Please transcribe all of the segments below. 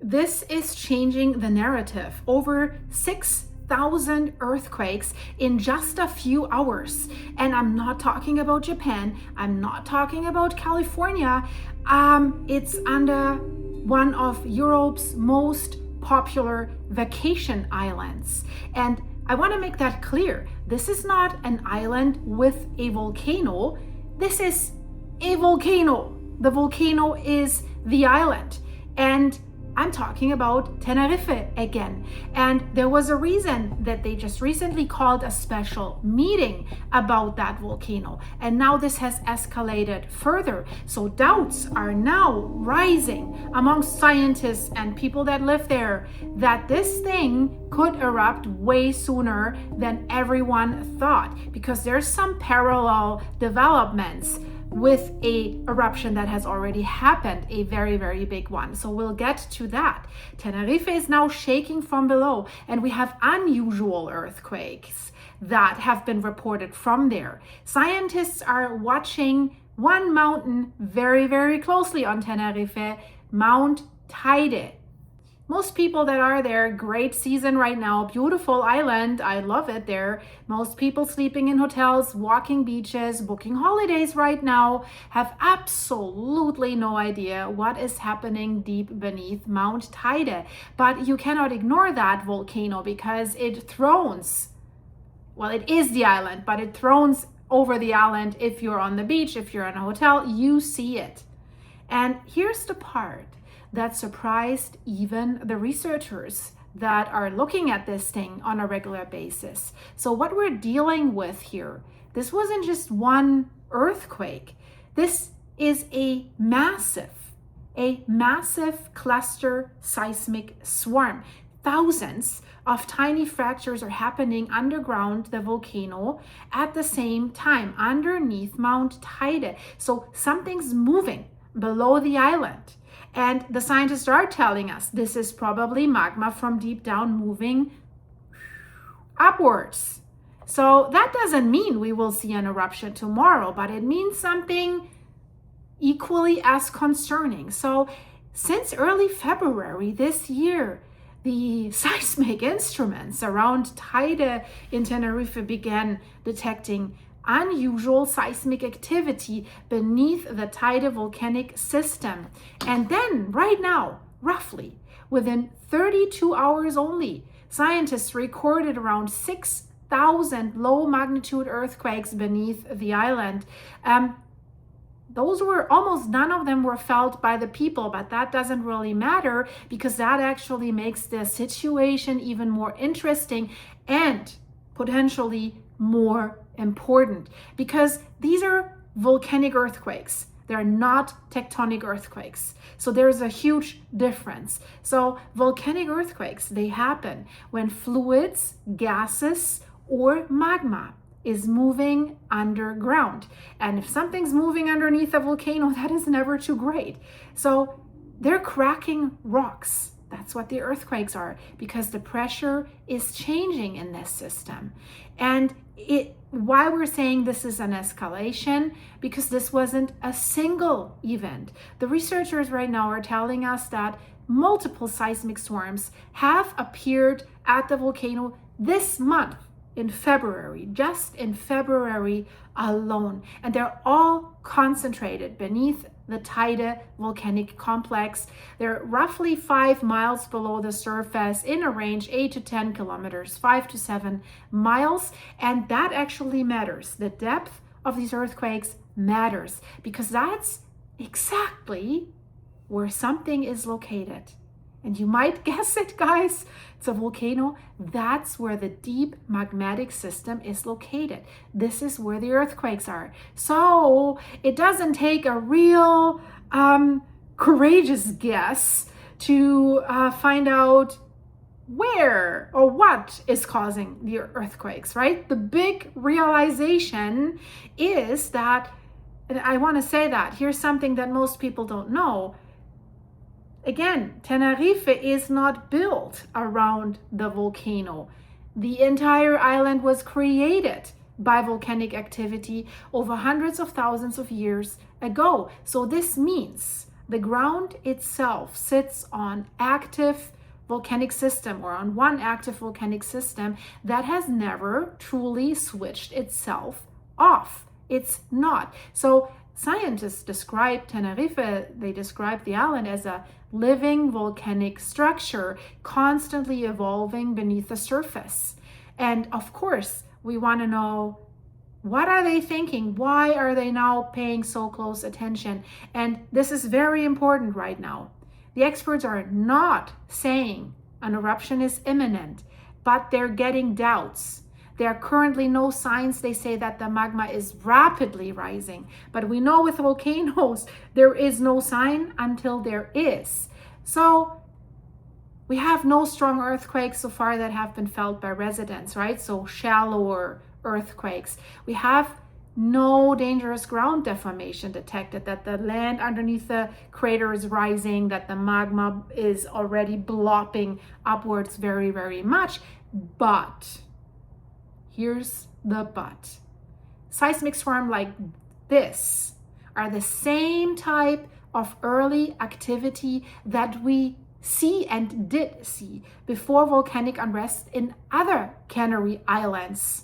This is changing the narrative. Over 6,000 earthquakes in just a few hours. And I'm not talking about Japan. I'm not talking about California. It's under one of Europe's most popular vacation islands. And I want to make that clear. This is not an island with a volcano. This is a volcano. The volcano is the island. And I'm talking about Tenerife again. And there was a reason that they just recently called a special meeting about that volcano. And now this has escalated further. So doubts are now rising amongst scientists and people that live there that this thing could erupt way sooner than everyone thought, because there's some parallel developments with a eruption that has already happened, a very, very big one. So we'll get to that. Tenerife is now shaking from below, and we have unusual earthquakes that have been reported from there. Scientists are watching one mountain very, very closely on Tenerife, Mount Teide. Most people that are there, great season right now, beautiful island, I love it there. Most people sleeping in hotels, walking beaches, booking holidays right now, have absolutely no idea what is happening deep beneath Mount Teide. But you cannot ignore that volcano because it thrones, well, it is the island, but it thrones over the island. If you're on the beach, if you're in a hotel, you see it. And here's the part that surprised even the researchers that are looking at this thing on a regular basis. So what we're dealing with here, this wasn't just one earthquake. This is a massive cluster seismic swarm. Thousands of tiny fractures are happening underground the volcano at the same time, underneath Mount Teide. So something's moving below the island. And the scientists are telling us this is probably magma from deep down moving upwards. So that doesn't mean we will see an eruption tomorrow, but it means something equally as concerning. So since early February this year, the seismic instruments around Teide in Tenerife began detecting unusual seismic activity beneath the Teide volcanic system. And then right now, roughly within 32 hours only, scientists recorded around 6,000 low magnitude earthquakes beneath the island. Those were almost none of them were felt by the people, but that doesn't really matter because that actually makes the situation even more interesting and potentially more important, because these are volcanic earthquakes. They're not tectonic earthquakes. So there's a huge difference. So volcanic earthquakes, they happen when fluids, gases, or magma is moving underground. And if something's moving underneath a volcano, that is never too great. So they're cracking rocks. That's what the earthquakes are, because the pressure is changing in this system. And why we're saying this is an escalation, because this wasn't a single event. The researchers right now are telling us that multiple seismic swarms have appeared at the volcano this month in February, just in February alone. And they're all concentrated beneath the Teide volcanic complex. They're roughly 5 miles below the surface in a range 8 to 10 kilometers, 5 to 7 miles. And that actually matters. The depth of these earthquakes matters because that's exactly where something is located. And you might guess it, guys, it's a volcano. That's where the deep magmatic system is located. This is where the earthquakes are. So it doesn't take a real courageous guess to find out where or what is causing the earthquakes, right? The big realization is that, and I want to say that, here's something that most people don't know. Again, Tenerife is not built around the volcano. The entire island was created by volcanic activity over hundreds of thousands of years ago. So this means the ground itself sits on active volcanic system, or on one active volcanic system that has never truly switched itself off. It's not. So scientists describe Tenerife, they describe the island as a living volcanic structure constantly evolving beneath the surface. And of course, we want to know, what are they thinking? Why are they now paying so close attention? And this is very important right now. The experts are not saying an eruption is imminent, but they're getting doubts. There are currently no signs. They say that the magma is rapidly rising, but we know with volcanoes, there is no sign until there is. So we have no strong earthquakes so far that have been felt by residents, right? So shallower earthquakes. We have no dangerous ground deformation detected, that the land underneath the crater is rising, that the magma is already blopping upwards very, very much. But here's the but. Seismic swarm like this are the same type of early activity that we see and did see before volcanic unrest in other Canary Islands.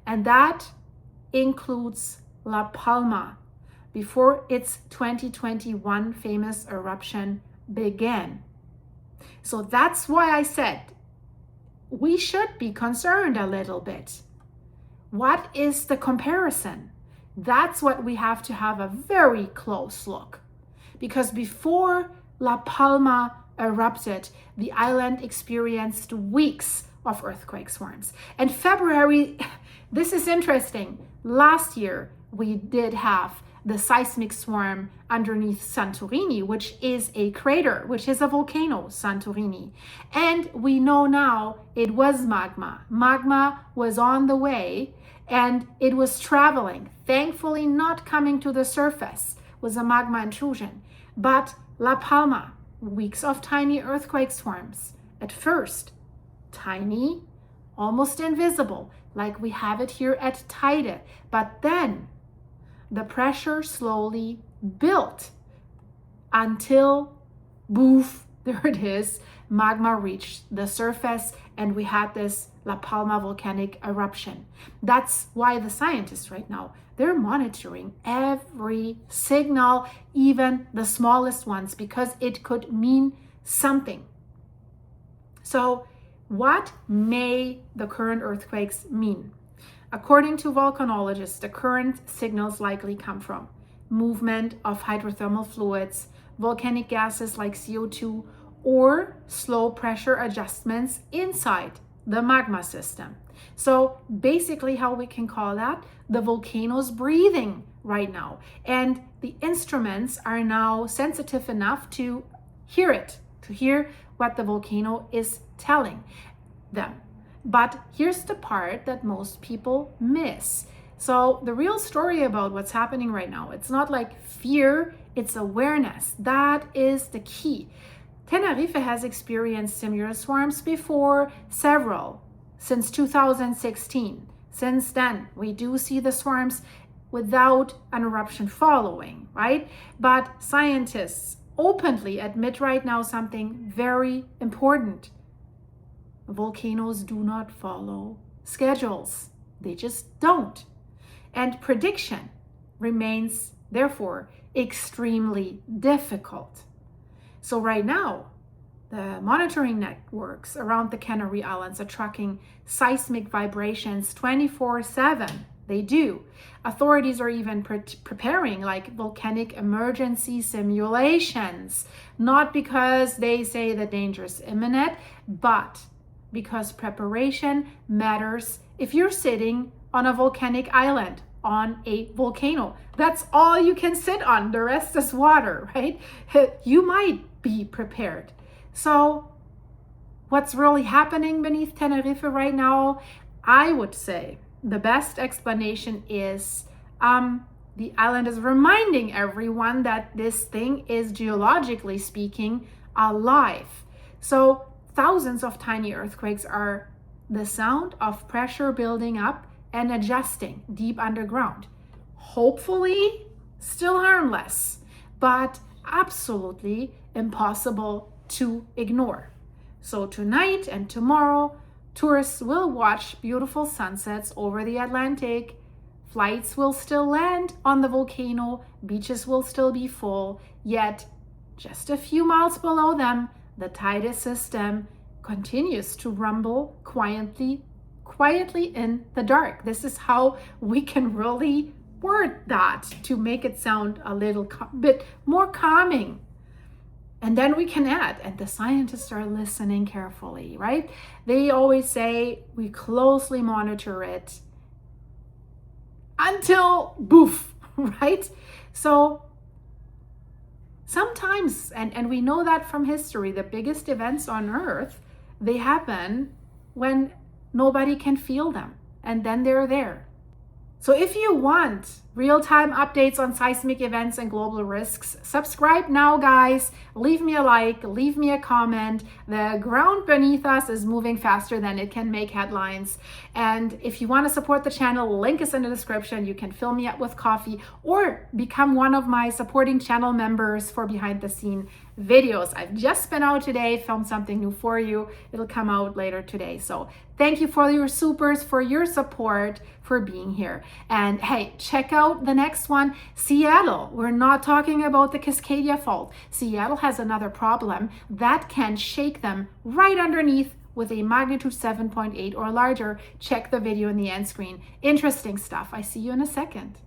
And that includes La Palma, before its 2021 famous eruption began. So that's why I said we should be concerned a little bit. What is the comparison? That's what we have to have a very close look. Because before La Palma erupted, the island experienced weeks of earthquake swarms. And February, this is interesting. Last year, we did have the seismic swarm underneath Santorini, which is a crater, which is a volcano, Santorini. And we know now it was magma. Magma was on the way and it was traveling, thankfully not coming to the surface, was a magma intrusion. But La Palma, weeks of tiny earthquake swarms. At first, tiny, almost invisible, like we have it here at Teide. But then the pressure slowly built until, boof, there it is, magma reached the surface and we had this La Palma volcanic eruption. That's why the scientists right now, they're monitoring every signal, even the smallest ones, because it could mean something. So what may the current earthquakes mean? According to volcanologists, the current signals likely come from movement of hydrothermal fluids, volcanic gases like CO2, or slow pressure adjustments inside the magma system. So basically how we can call that, the volcano's breathing right now. And the instruments are now sensitive enough to hear it, to hear what the volcano is telling them. But here's the part that most people miss. So the real story about what's happening right now, it's not like fear, it's awareness. That is the key. Tenerife has experienced similar swarms before, several, since 2016. Since then, we do see the swarms without an eruption following, right? But scientists openly admit right now something very important. Volcanoes do not follow schedules. They just don't. And prediction remains, therefore, extremely difficult. So right now, the monitoring networks around the Canary Islands are tracking seismic vibrations 24/7. They do. Authorities are even preparing like volcanic emergency simulations, not because they say the danger is imminent, but because preparation matters if you're sitting on a volcanic island, on a volcano. That's all you can sit on. The rest is water, right? You might be prepared. So what's really happening beneath Tenerife right now? I would say the best explanation is the island is reminding everyone that this thing is, geologically speaking, alive. So thousands of tiny earthquakes are the sound of pressure building up and adjusting deep underground. Hopefully still harmless, but absolutely impossible to ignore. So tonight and tomorrow, tourists will watch beautiful sunsets over the Atlantic. Flights will still land on the volcano, beaches will still be full, yet just a few miles below them, the Teide system continues to rumble quietly in the dark. This is how we can really word that to make it sound a little bit more calming. And then we can add, and the scientists are listening carefully, right? They always say we closely monitor it until boof, right? So sometimes, and we know that from history, the biggest events on Earth, they happen when nobody can feel them, and then they're there. So if you want real-time updates on seismic events and global risks, subscribe now, guys. Leave me a like, leave me a comment. The ground beneath us is moving faster than it can make headlines. And if you want to support the channel, link is in the description. You can fill me up with coffee or become one of my supporting channel members for behind-the-scene videos. I've just been out today, filmed something new for you. It'll come out later today. So thank you for your supers, for your support, for being here. And hey, check out the next one, Seattle. We're not talking about the Cascadia Fault. Seattle has another problem that can shake them right underneath with a magnitude 7.8 or larger. Check the video in the end screen. Interesting stuff. I see you in a second.